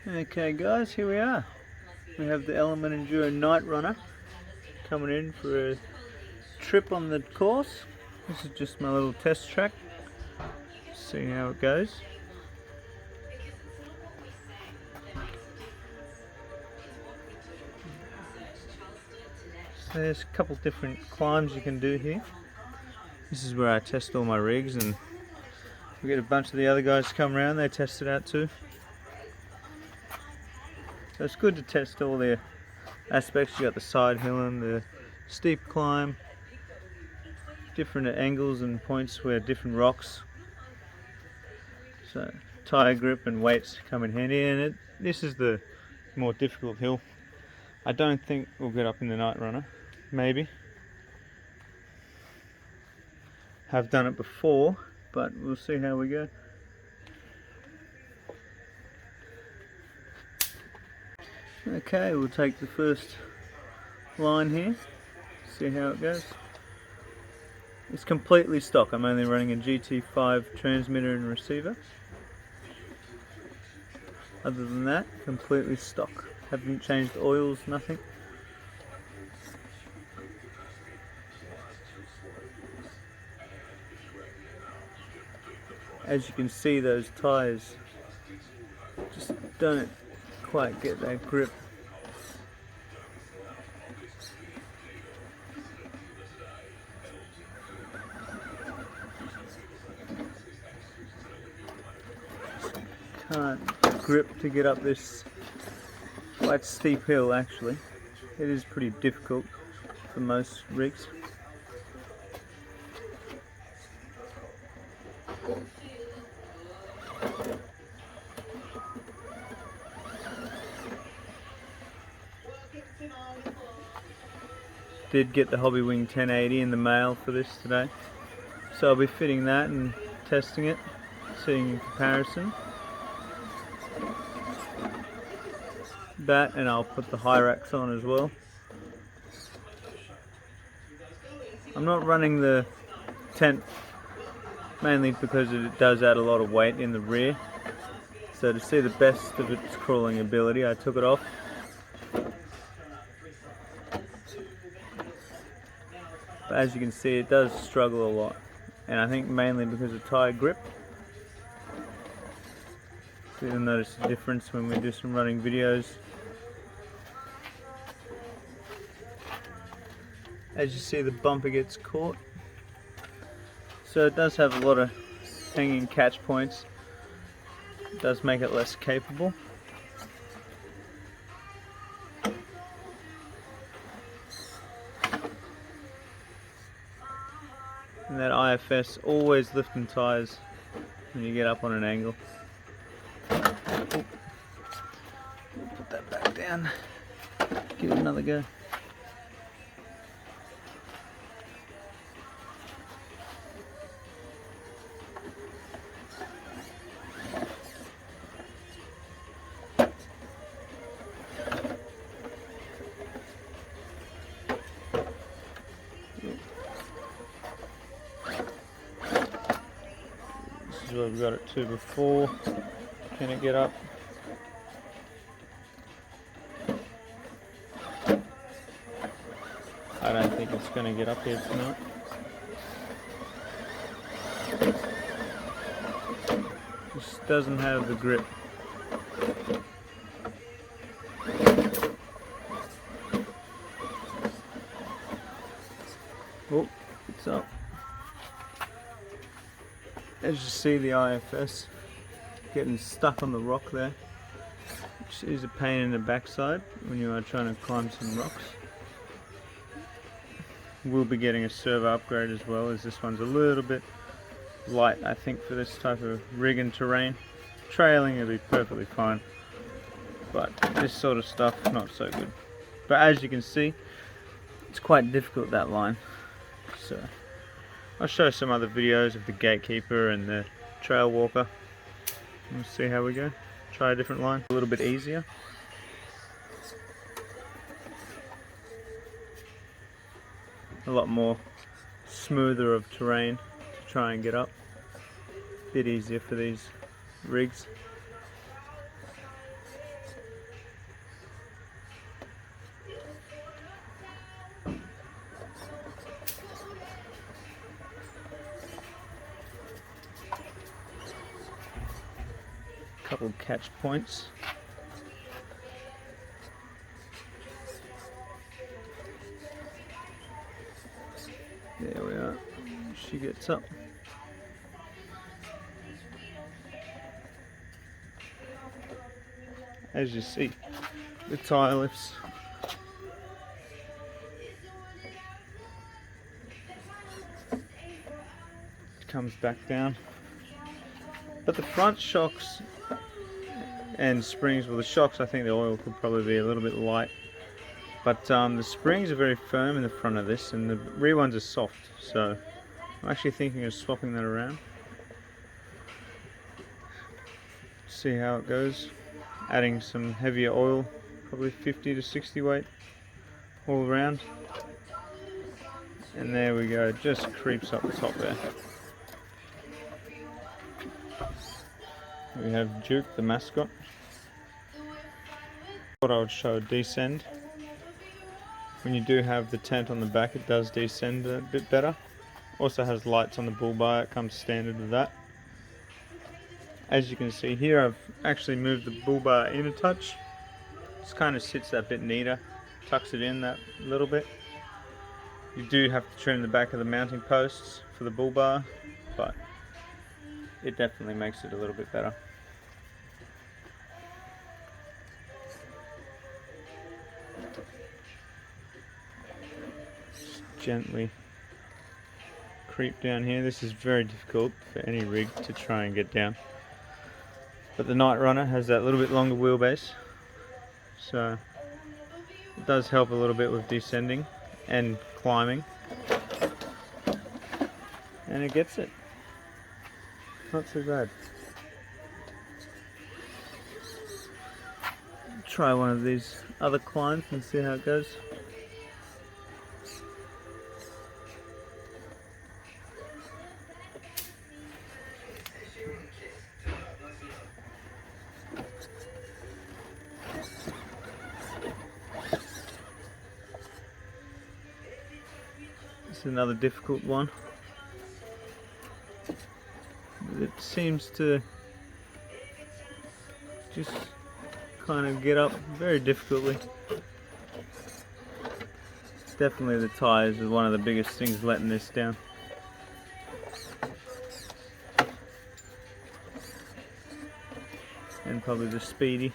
Okay guys, here we are. We have the Element Enduro Knightrunner coming in for a trip on the course. This is just my little test track. See how it goes. So there's a couple different climbs you can do here. This is where I test all my rigs, and we get a bunch of the other guys to come around, they test it out too. So it's good to test all the aspects. You got the side hill and the steep climb, different angles and points where different rocks. So tyre grip and weights come in handy, and this is the more difficult hill. I don't think we'll get up in the Knightrunner. Maybe. Have done it before, but we'll see how we go. Okay, we'll take the first line here, see how it goes. It's completely stock. I'm only running a GT5 transmitter and receiver. Other than that, completely stock. Haven't changed oils, nothing. As you can see, those tyres just don't quite get that grip. Can't grip to get up this quite steep hill. Actually, it is pretty difficult for most rigs. Did get the Hobbywing 1080 in the mail for this today, so I'll be fitting that and testing it, seeing in comparison. That, and I'll put the Hyrax on as well. I'm not running the tent mainly because it does add a lot of weight in the rear, so to see the best of its crawling ability I took it off. But as you can see, it does struggle a lot, and I think mainly because of tyre grip. So you'll notice the difference when we do some running videos. As you see, the bumper gets caught, so it does have a lot of hanging catch points. It does make it less capable. And that IFS, always lifting tyres when you get up on an angle. Put that back down, give it another go. This is where we got it to before. Can it get up? I don't think it's going to get up here tonight. This doesn't have the grip. Oh, it's up. As you see, the IFS getting stuck on the rock there, which is a pain in the backside when you are trying to climb some rocks. We'll be getting a servo upgrade as well, as this one's a little bit light, I think, for this type of rig and terrain. Trailing will be perfectly fine, but this sort of stuff, not so good. But as you can see, it's quite difficult, that line. So I'll show some other videos of the gatekeeper and the trail walker. We'll see how we go. Try a different line, a little bit easier. A lot more smoother of terrain to try and get up. A bit easier for these rigs. couple catch points. There we are. She gets up. As you see, the tyre lifts. Comes back down. But the front shocks and springs, well the shocks I think the oil could probably be a little bit light. But the springs are very firm in the front of this and the rear ones are soft. So I'm actually thinking of swapping that around. See how it goes. Adding some heavier oil, probably 50 to 60 weight all around. And there we go, it just creeps up the top there. We have Duke, the mascot. What I would show descend. When you do have the tent on the back, it does descend a bit better. Also has lights on the bull bar, it comes standard with that. As you can see here, I've actually moved the bull bar in a touch. Just kind of sits that bit neater, tucks it in that little bit. You do have to trim the back of the mounting posts for the bull bar, but it definitely makes it a little bit better. Just gently creep down here. This is very difficult for any rig to try and get down. But the knightrunner has that little bit longer wheelbase, so it does help a little bit with descending and climbing. And it gets it. Not too bad. Try one of these other climbs and see how it goes. It's another difficult one. It seems to just kind of get up very difficultly. Definitely the tyres are one of the biggest things letting this down. And probably the speedy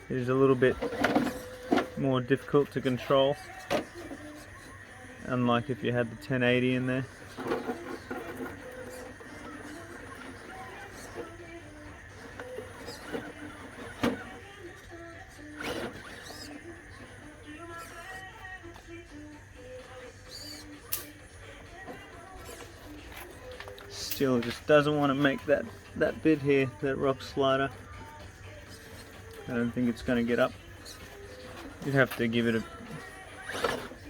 is a little bit more difficult to control, unlike if you had the 1080 in there. Still just doesn't want to make that bit here, that rock slider. I don't think it's going to get up. You'd have to give it a,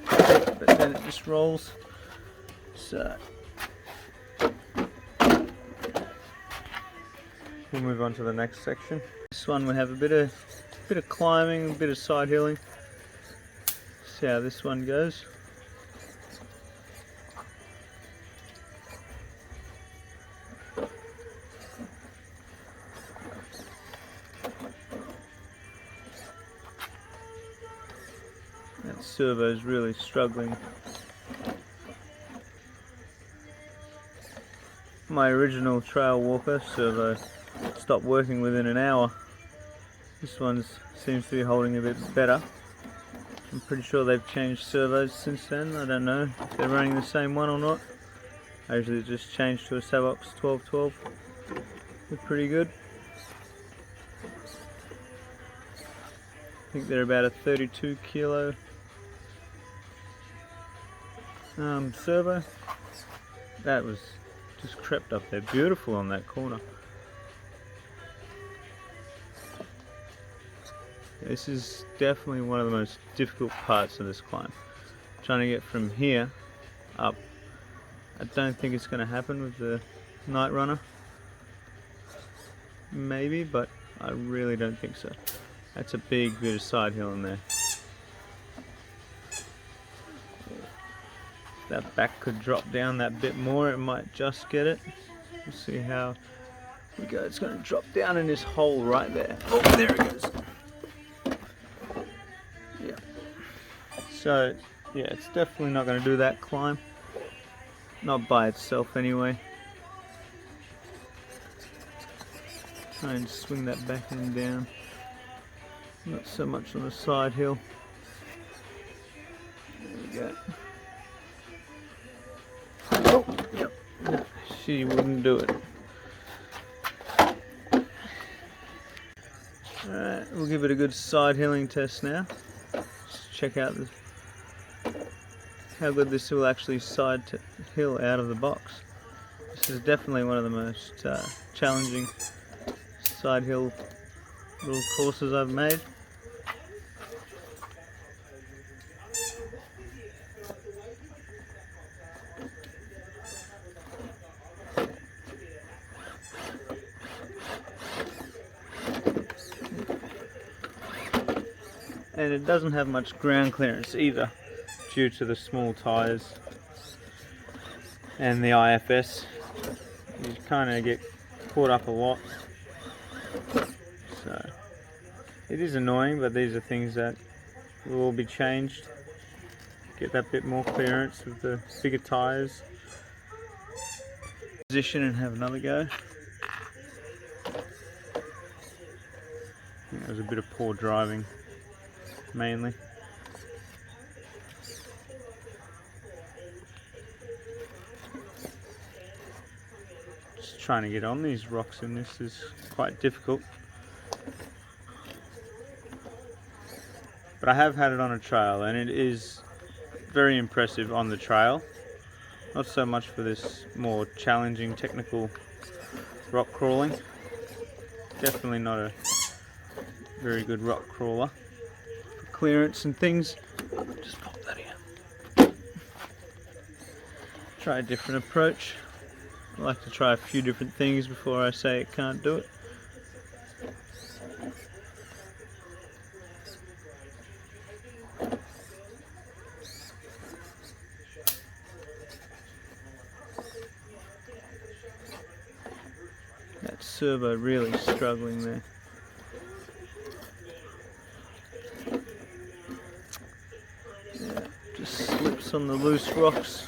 but then it just rolls. So we'll move on to the next section. This one we have a bit of climbing, a bit of side hilling. See how this one goes. That servo's really struggling. My original trail walker servo stopped working within an hour. This one seems to be holding a bit better. I'm pretty sure they've changed servos since then. I don't know if they're running the same one or not. I usually just changed to a Savox 1212. They're pretty good. I think they're about a 32 kilo servo. That was just crept up there, beautiful on that corner. This is definitely one of the most difficult parts of this climb. Trying to get from here up. I don't think it's going to happen with the knightrunner. Maybe, but I really don't think so. That's a big bit of side hill in there. That back could drop down that bit more, it might just get it. We'll see how Here we go, it's going to drop down in this hole right there. Oh, there it goes. Yeah. So, yeah, it's definitely not going to do that climb. Not by itself anyway. Try and swing that back end down. Not so much on the side hill. There we go. Oh, yep. No, she wouldn't do it. Alright, we'll give it a good side hilling test now. Just check out how good this will actually side hill out of the box. This is definitely one of the most challenging side hill little courses I've made. And it doesn't have much ground clearance either, due to the small tyres and the IFS. You kind of get caught up a lot. So it is annoying, but these are things that will all be changed. Get that bit more clearance with the bigger tyres. Position and have another go. I think that was a bit of poor driving, mainly. Just trying to get on these rocks, and this is quite difficult. But I have had it on a trail, and it is very impressive on the trail. Not so much for this more challenging technical rock crawling. Definitely not a very good rock crawler. For clearance and things, just pop that in. Try a different approach. I like to try a few different things before I say it can't do it. That servo really struggling there. Yeah, just slips on the loose rocks.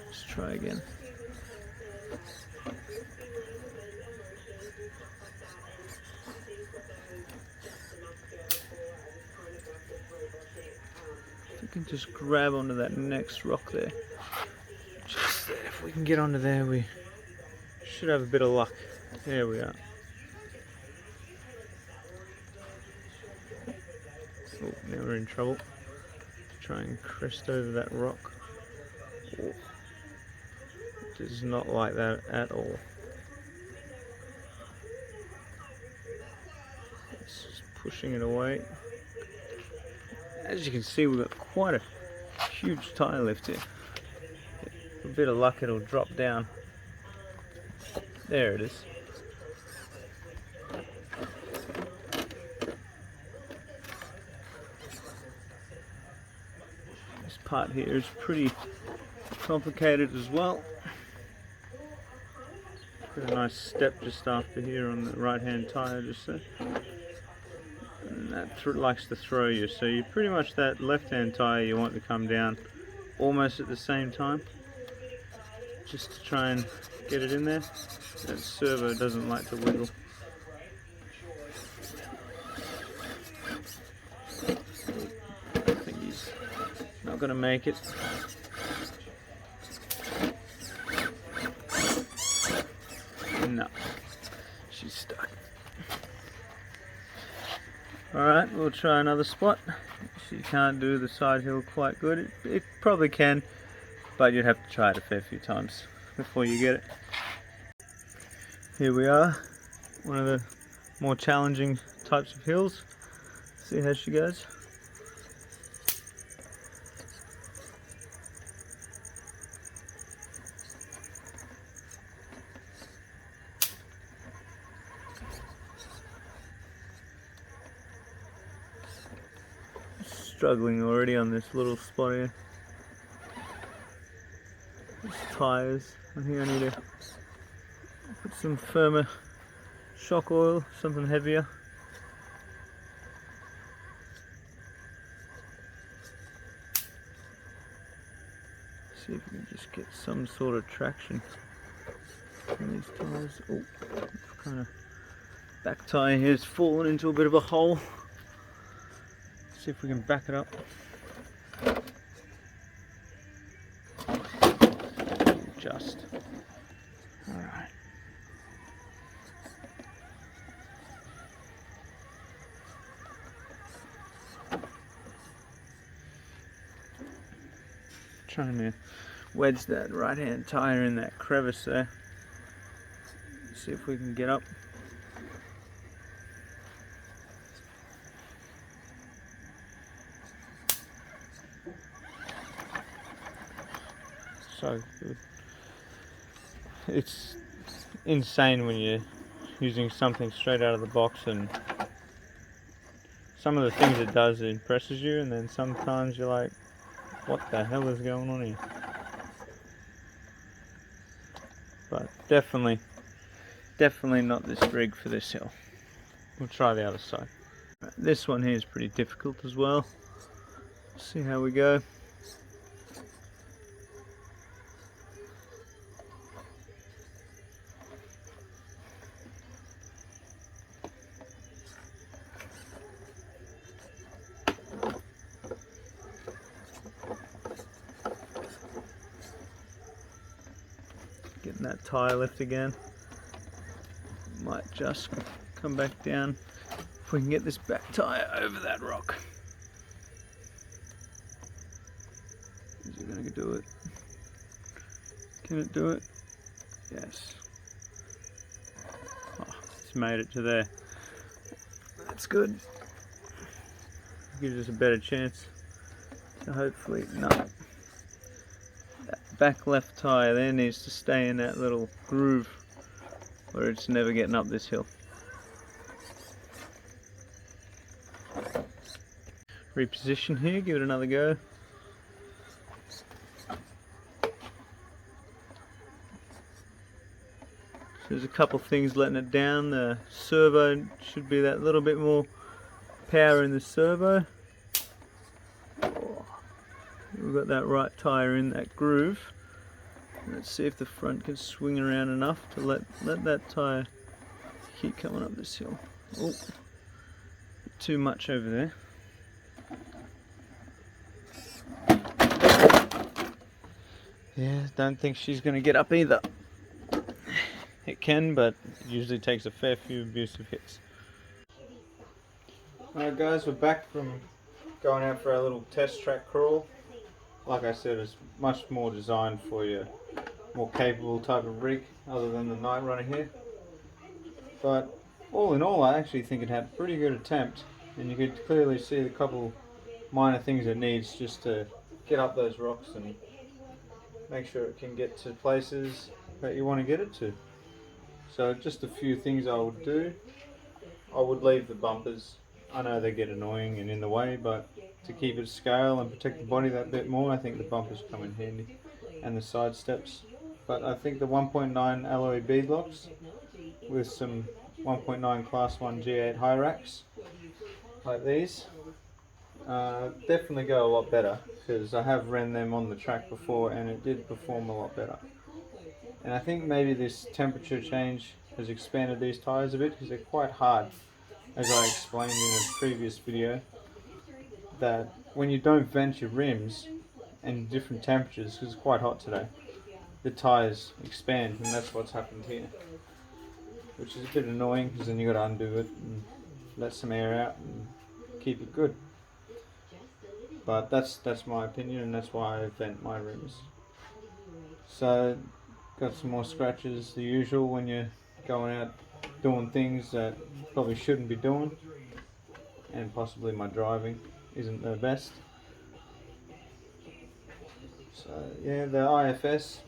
Let's try again. We can just grab onto that next rock there. Just there. If we can get onto there, we should have a bit of luck. There we are. Oh, now we're in trouble. Try and crest over that rock. Oh. It does not like that at all. It's just pushing it away. As you can see, we've got quite a huge tyre lift here. With a bit of luck, it'll drop down. There it is. This part here is pretty complicated as well. Got a nice step just after here on the right hand tyre, just there. And that likes to throw you, so you pretty much that left hand tyre you want to come down almost at the same time, just to try and get it in there. That servo doesn't like to wiggle. I think he's not going to make it. No, she's stuck. Alright, we'll try another spot. She can't do the side hill quite good. It probably can, but you'd have to try it a fair few times before you get it. Here we are, one of the more challenging types of hills. See how she goes. Struggling already on this little spot here. tyres. I think I need to put some firmer shock oil, something heavier. See if we can just get some sort of traction on these tyres. Oh, kind of back tyre here has fallen into a bit of a hole. See if we can back it up. Just. Alright. Trying to wedge that right hand tyre in that crevice there. See if we can get up. So good. It's insane when you're using something straight out of the box, and some of the things it does, it impresses you, and then sometimes you're like, what the hell is going on here? But definitely not this rig for this hill. We'll try the other side. This one here is pretty difficult as well. See how we go. Getting that tyre lift again. Might just come back down if we can get this back tyre over that rock. Is it going to do it? Can it do it? Yes. Oh, it's made it to there. That's good. Gives us a better chance to hopefully, no. That back left tyre there needs to stay in that little groove where it's never getting up this hill. Reposition here, give it another go. So there's a couple things letting it down. The servo should be that little bit more power in the servo. Oh, we've got that right tyre in that groove. Let's see if the front can swing around enough to let that tyre keep coming up this hill. Oh, too much over there. Yeah, don't think she's going to get up either. It can, but it usually takes a fair few abusive hits. Alright guys, we're back from going out for our little test track crawl. Like I said, it's much more designed for your more capable type of rig other than the knightrunner here. But all in all, I actually think it had a pretty good attempt, and you could clearly see the couple minor things it needs just to get up those rocks and make sure it can get to places that you want to get it to. So just a few things I would do. I would leave the bumpers. I know they get annoying and in the way, but to keep it scale and protect the body that bit more, I think the bumpers come in handy, and the side steps. But I think the 1.9 alloy bead locks with some 1.9 class 1 G8 high racks like these definitely go a lot better, because I have ran them on the track before and it did perform a lot better. And I think maybe this temperature change has expanded these tyres a bit, because they're quite hard, as I explained in a previous video, that when you don't vent your rims in different temperatures, because it's quite hot today, the tyres expand, and that's what's happened here, which is a bit annoying, because then you got to undo it and let some air out and keep it good. But that's my opinion, and that's why I vent my rims. So got some more scratches, the usual when you're going out doing things that you probably shouldn't be doing, and possibly my driving isn't the best. So yeah, the IFS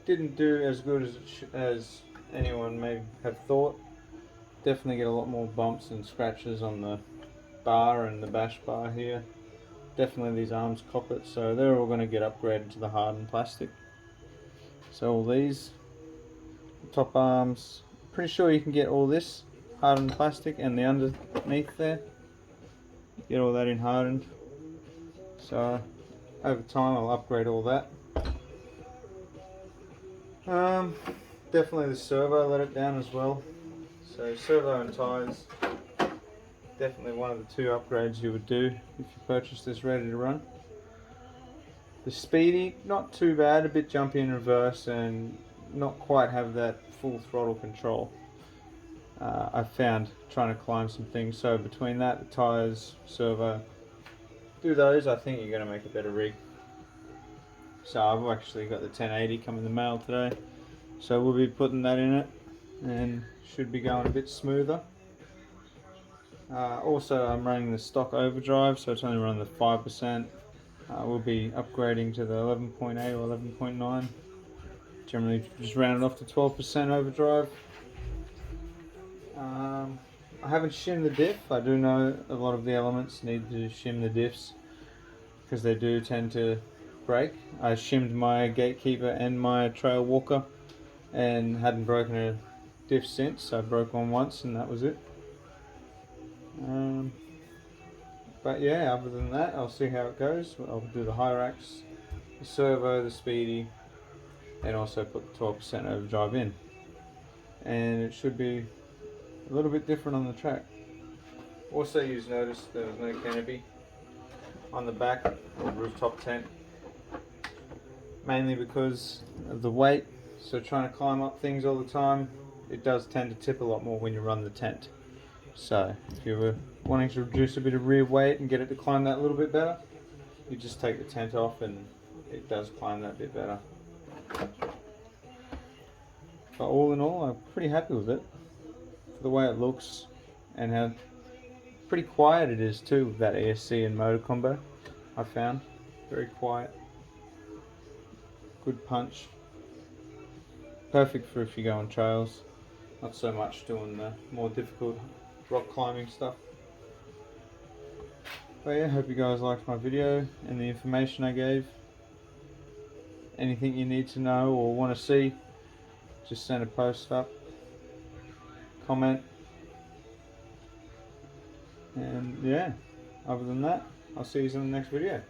didn't do as good as anyone may have thought. Definitely get a lot more bumps and scratches on the bar and the bash bar here. Definitely these arms cop it, so they're all going to get upgraded to the hardened plastic. So all these top arms, pretty sure you can get all this hardened plastic, and the underneath there, get all that in hardened. So over time I'll upgrade all that. Definitely the servo let it down as well. So servo and tyres, definitely one of the two upgrades you would do if you purchase this ready to run. The speedy, not too bad, a bit jumpy in reverse and not quite have that full throttle control. I found trying to climb some things, so between that, the tyres, servo, do those, I think you're going to make a better rig. So I've actually got the 1080 coming in the mail today, so we'll be putting that in it and should be going a bit smoother. Also I'm running the stock overdrive, so it's only running the 5%. We'll be upgrading to the 11.8 or 11.9. Generally just round it off to 12% overdrive. I haven't shimmed the diff. I do know a lot of the elements need to shim the diffs because they do tend to break. I shimmed my gatekeeper and my trail walker and hadn't broken a diff since. I broke one once and that was it. But yeah, other than that, I'll see how it goes. I'll do the Hyrax, the servo, the speedy, and also put the 12% overdrive in. And it should be a little bit different on the track. Also, you noticed there was no canopy on the back or rooftop tent, mainly because of the weight. So trying to climb up things all the time, it does tend to tip a lot more when you run the tent. So if you were wanting to reduce a bit of rear weight and get it to climb that a little bit better, you just take the tent off and it does climb that bit better. But all in all, I'm pretty happy with it for the way it looks and how pretty quiet it is too with that ESC and motor combo. I found very quiet, good punch, perfect for if you go on trails, not so much doing the more difficult rock climbing stuff. But yeah, hope you guys liked my video and the information I gave. Anything you need to know or want to see, just send a post up, comment, and yeah, other than that, I'll see you in the next video.